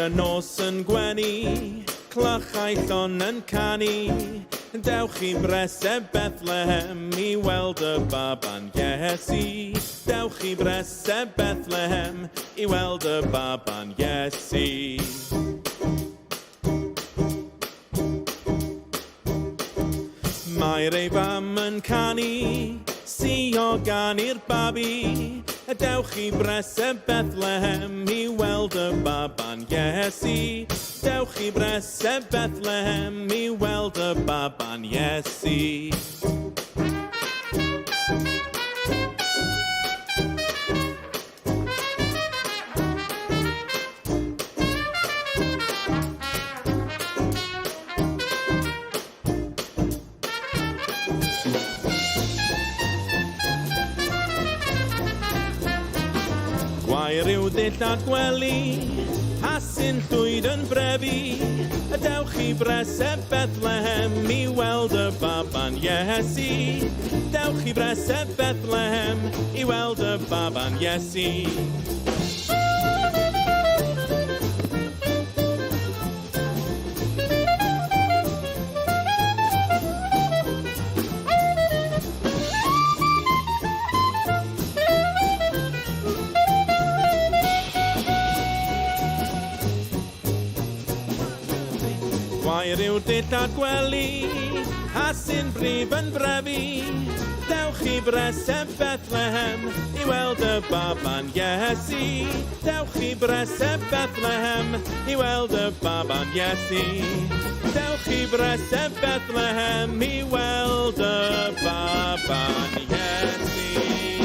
y nos yn gwenu, clychau llon yn canu. Dewch i bresau Bethlehem i weld y baban Iesu. Dewch i bresau Bethlehem i weld y baban Iesu. Mae'r ei fam yn canu, sio gan i'r babi. Dewch i bresau Bethlehem i weld y baban Iesu. Dewch i bresau Bethlehem i weld y baban Iesu. Gwair yw dillad gwely, a sy'n llwyd yn brefi. Dewch i bresau Bethlehem i weld y baban Iesu. Dewch i bresau Bethlehem i weld y baban Iesu. Gwair yw dillad gwely, a sy'n brif yn brefi. Dewch i bresau Bethlehem i weld y baban Iesu. Dewch i bresau Bethlehem i weld y baban Iesu. Dewch i bresau Bethlehem i weld y baban Iesu.